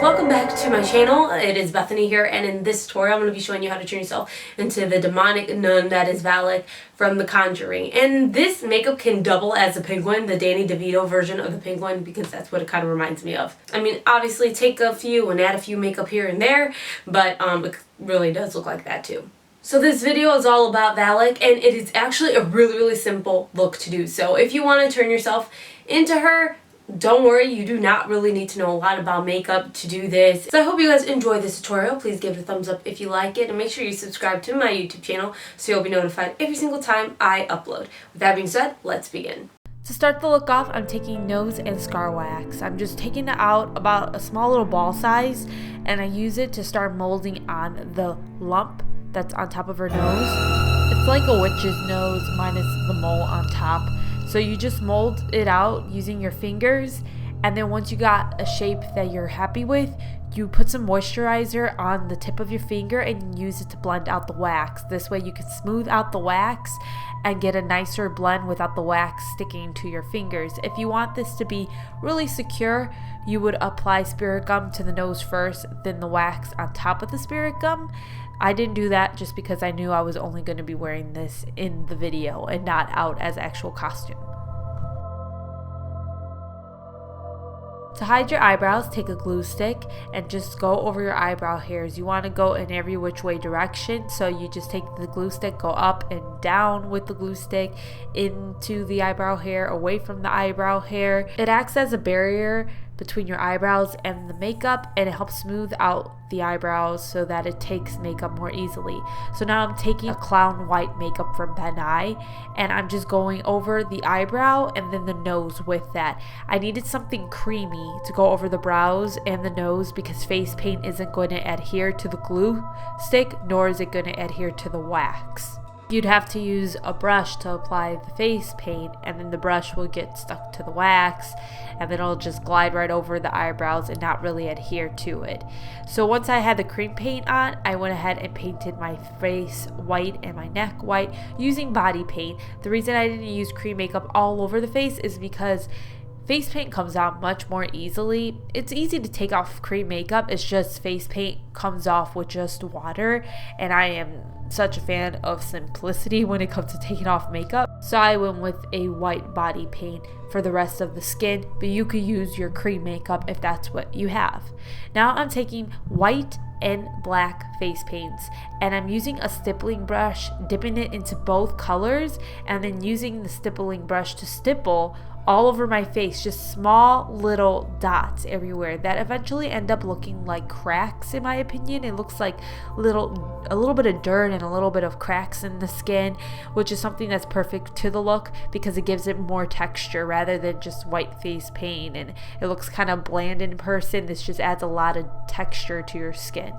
Welcome back to my channel. It is Bethany here, and in this tutorial I'm going to be showing you how to turn yourself into the demonic nun that is Valak from The Conjuring. And this makeup can double as a penguin, the Danny DeVito version of the penguin, because that's what it kind of reminds me of. I mean, obviously take a few and add a few makeup here and there, but it really does look like that too. So this video is all about Valak, and it is actually a really simple look to do. So if you want to turn yourself into her, don't worry, you do not really need to know a lot about makeup to do this. So I hope you guys enjoy this tutorial. Please give it a thumbs up if you like it, and make sure you subscribe to my YouTube channel so you'll be notified every single time I upload. With that being said, let's begin. To start the look off, I'm taking nose and scar wax. I'm just taking it out about a small little ball size, and I use it to start molding on the lump that's on top of her nose. It's like a witch's nose minus the mole on top. So you just mold it out using your fingers, and then once you got a shape that you're happy with, you put some moisturizer on the tip of your finger and use it to blend out the wax. This way you can smooth out the wax and get a nicer blend without the wax sticking to your fingers. If you want this to be really secure, you would apply spirit gum to the nose first, then the wax on top of the spirit gum. I didn't do that just because I knew I was only going to be wearing this in the video and not out as actual costume. To hide your eyebrows, take a glue stick and just go over your eyebrow hairs. You want to go in every which way direction, so you just take the glue stick, go up and down with the glue stick into the eyebrow hair, away from the eyebrow hair. It acts as a barrier between your eyebrows and the makeup, and it helps smooth out the eyebrows so that it takes makeup more easily. So now I'm taking a clown white makeup from Ben Nye, and I'm just going over the eyebrow and then the nose with that. I needed something creamy to go over the brows and the nose because face paint isn't going to adhere to the glue stick, nor is it going to adhere to the wax. You'd have to use a brush to apply the face paint, and then the brush will get stuck to the wax, and then it'll just glide right over the eyebrows and not really adhere to it. So once I had the cream paint on, I went ahead and painted my face white and my neck white using body paint. The reason I didn't use cream makeup all over the face is because face paint comes out much more easily. It's easy to take off cream makeup, it's just face paint comes off with just water, and I am such a fan of simplicity when it comes to taking off makeup. So I went with a white body paint for the rest of the skin, but you could use your cream makeup if that's what you have. Now I'm taking white and black face paints, and I'm using a stippling brush, dipping it into both colors, and then using the stippling brush to stipple all over my face, just small little dots everywhere that eventually end up looking like cracks. In my opinion, it looks like a little bit of dirt and a little bit of cracks in the skin, which is something that's perfect to the look because it gives it more texture rather than just white face paint, and it looks kind of bland in person. This just adds a lot of texture to your skin.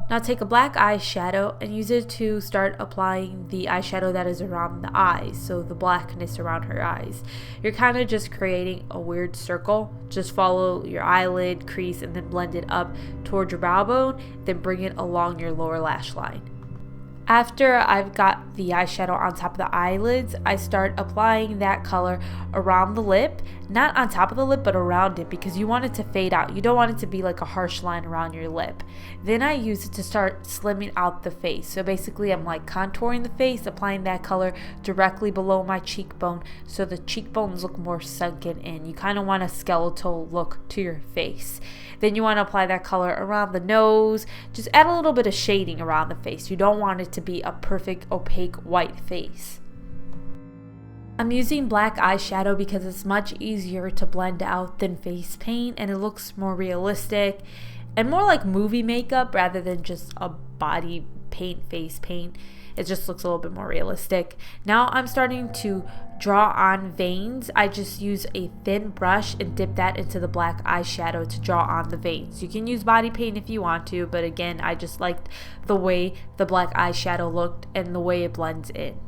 Now take a black eyeshadow and use it to start applying the eyeshadow that is around the eyes, so the blackness around her eyes. You're kind of just creating a weird circle. Just follow your eyelid crease and then blend it up towards your brow bone, then bring it along your lower lash line. After I've got the eyeshadow on top of the eyelids, I start applying that color around the lip, not on top of the lip but around it, because you want it to fade out. You don't want it to be like a harsh line around your lip. Then I use it to start slimming out the face. So basically I'm like contouring the face, applying that color directly below my cheekbone so the cheekbones look more sunken in. You kind of want a skeletal look to your face. Then you want to apply that color around the nose. Just add a little bit of shading around the face. You don't want it to be a perfect opaque white face. I'm using black eyeshadow because it's much easier to blend out than face paint, and it looks more realistic and more like movie makeup rather than just a body paint, face paint. It just looks a little bit more realistic. Now I'm starting to draw on veins. I just use a thin brush and dip that into the black eyeshadow to draw on the veins. You can use body paint if you want to, but again, I just liked the way the black eyeshadow looked and the way it blends in.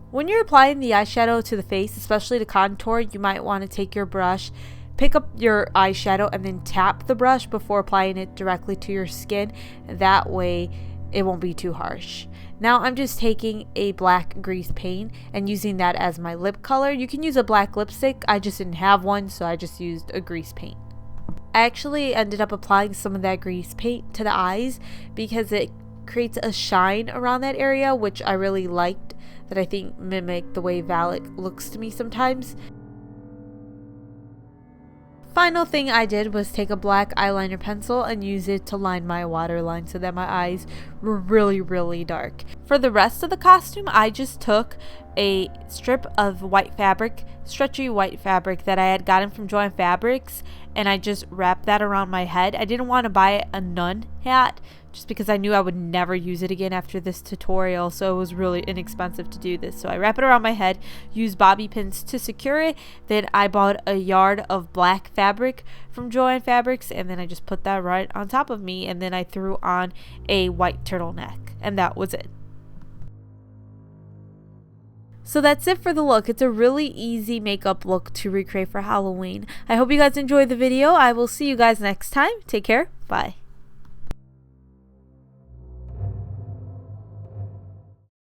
When you're applying the eyeshadow to the face, especially to contour, you might want to take your brush, pick up your eyeshadow, and then tap the brush before applying it directly to your skin. That way it won't be too harsh. Now I'm just taking a black grease paint and using that as my lip color. You can use a black lipstick. I just didn't have one, so I just used a grease paint. I actually ended up applying some of that grease paint to the eyes because it creates a shine around that area, which I really liked, that I think mimic the way Valak looks to me sometimes. Final thing I did was take a black eyeliner pencil and use it to line my waterline so that my eyes were really dark. For the rest of the costume, I just took a strip of white fabric, stretchy white fabric that I had gotten from Joann Fabrics, and I just wrapped that around my head. I didn't want to buy a nun hat just because I knew I would never use it again after this tutorial, so it was really inexpensive to do this. So I wrap it around my head, use bobby pins to secure it. Then I bought a yard of black fabric from Joann Fabrics, and then I just put that right on top of me, and then I threw on a white turtleneck, and that was it. So that's it for the look. It's a really easy makeup look to recreate for Halloween. I hope you guys enjoyed the video. I will see you guys next time. Take care. Bye.